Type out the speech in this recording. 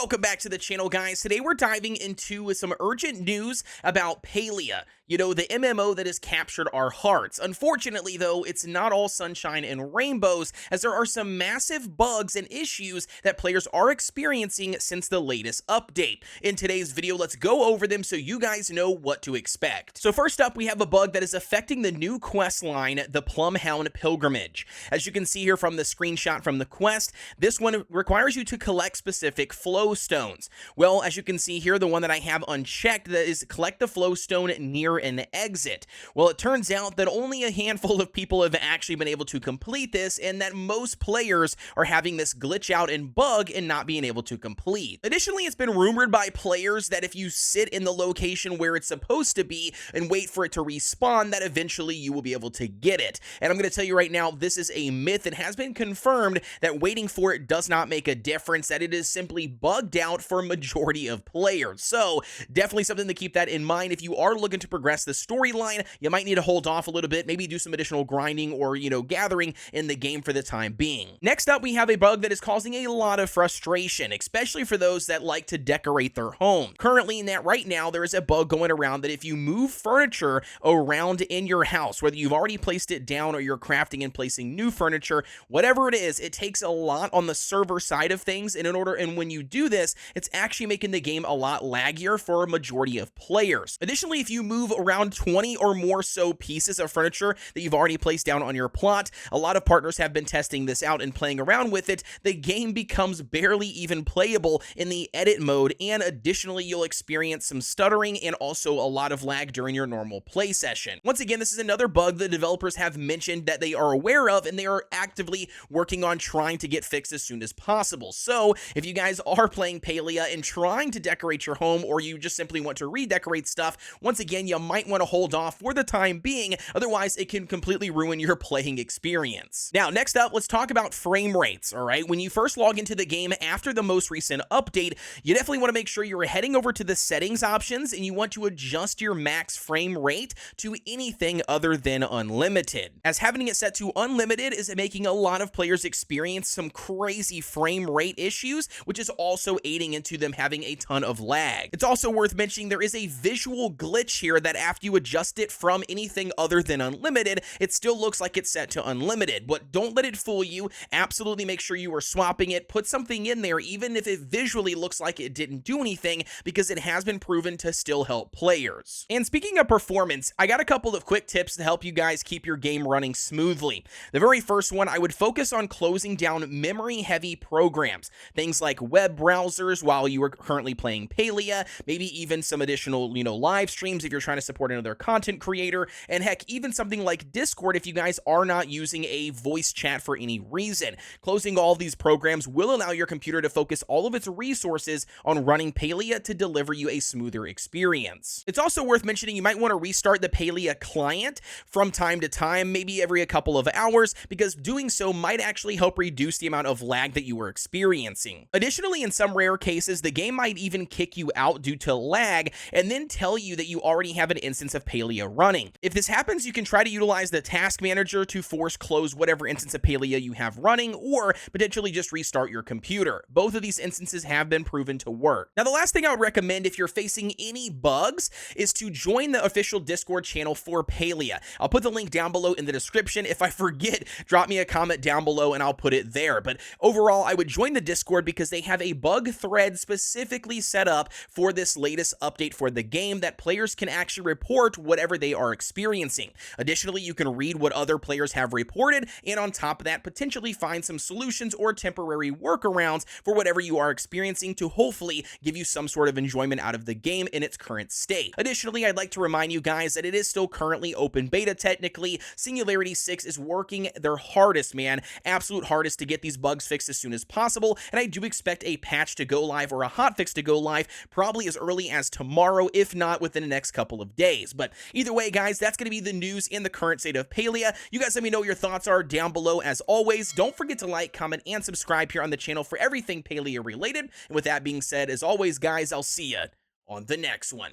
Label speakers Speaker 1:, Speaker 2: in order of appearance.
Speaker 1: Welcome back to the channel, guys. Today we're diving into some urgent news about Palia, the MMO that has captured our hearts. Unfortunately, though, it's not all sunshine and rainbows, as there are some massive bugs and issues that players are experiencing since the latest update. In today's video, let's go over them so you guys know what to expect. So first up, we have a bug that is affecting the new quest line, the Plum Hound Pilgrimage. As you can see here from the screenshot from the quest, this one requires you to collect specific flow stones. Well, as you can see here, the one that I have unchecked, that is collect the flow stone near an exit. Well, it turns out that only a handful of people have actually been able to complete this, and that most players are having this glitch out and bug and not being able to complete. Additionally, it's been rumored by players that if you sit in the location where it's supposed to be and wait for it to respawn, that eventually you will be able to get it. And I'm going to tell you right now, this is a myth. It has been confirmed that waiting for it does not make a difference, that it is simply bugged out for a majority of players. So definitely something to keep that in mind. If you are looking to progress the storyline, you might need to hold off a little bit, maybe do some additional grinding or, gathering in the game for the time being. Next up, we have a bug that is causing a lot of frustration, especially for those that like to decorate their home. Currently, right now, there is a bug going around that if you move furniture around in your house, whether you've already placed it down or you're crafting and placing new furniture, whatever it is, it takes a lot on the server side of things, and when you do this, it's actually making the game a lot laggier for a majority of players. Additionally, if you move around 20 or more so pieces of furniture that you've already placed down on your plot, a lot of partners have been testing this out and playing around with it, the game becomes barely even playable in the edit mode, and additionally, you'll experience some stuttering and also a lot of lag during your normal play session. Once again, this is another bug the developers have mentioned that they are aware of, and they are actively working on trying to get fixed as soon as possible. So if you guys are playing Palia and trying to decorate your home, or you just simply want to redecorate stuff, once again, you might want to hold off for the time being, otherwise it can completely ruin your playing experience. Now, next up, let's talk about frame rates, all right? When you first log into the game after the most recent update, you definitely want to make sure you're heading over to the settings options, and you want to adjust your max frame rate to anything other than unlimited, as having it set to unlimited is making a lot of players experience some crazy frame rate issues, which is also aiding into them having a ton of lag. It's also worth mentioning there is a visual glitch here that after you adjust it from anything other than unlimited, it still looks like it's set to unlimited, but don't let it fool you. Absolutely make sure you are swapping it. Put something in there, even if it visually looks like it didn't do anything, because it has been proven to still help players. And speaking of performance, I got a couple of quick tips to help you guys keep your game running smoothly. The very first one, I would focus on closing down memory-heavy programs, things like web browsers while you are currently playing Palia, maybe even some additional, live streams if you're trying to support another content creator, and heck, even something like Discord if you guys are not using a voice chat for any reason. Closing all of these programs will allow your computer to focus all of its resources on running Palia to deliver you a smoother experience. It's also worth mentioning you might want to restart the Palia client from time to time, maybe every a couple of hours, because doing so might actually help reduce the amount of lag that you are experiencing. Additionally, in some rare cases, the game might even kick you out due to lag and then tell you that you already have an instance of Palia running. If this happens, you can try to utilize the task manager to force close whatever instance of Palia you have running, or potentially just restart your computer. Both of these instances have been proven to work. Now, the last thing I would recommend if you're facing any bugs is to join the official Discord channel for Palia. I'll put the link down below in the description. If I forget, drop me a comment down below and I'll put it there. But overall, I would join the Discord because they have a bug thread specifically set up for this latest update for the game that players can actually report whatever they are experiencing. Additionally, you can read what other players have reported, and on top of that, potentially find some solutions or temporary workarounds for whatever you are experiencing to hopefully give you some sort of enjoyment out of the game in its current state. Additionally, I'd like to remind you guys that it is still currently open beta technically. Singularity 6 is working their hardest, man, absolute hardest to get these bugs fixed as soon as possible, and I do expect a patch to go live or a hotfix to go live probably as early as tomorrow, if not within the next couple of days. But either way, guys, that's going to be the news in the current state of Palia. You guys let me know what your thoughts are down below. As always, don't forget to like, comment, and subscribe here on the channel for everything Palia related. And with that being said, as always, guys, I'll see ya on the next one.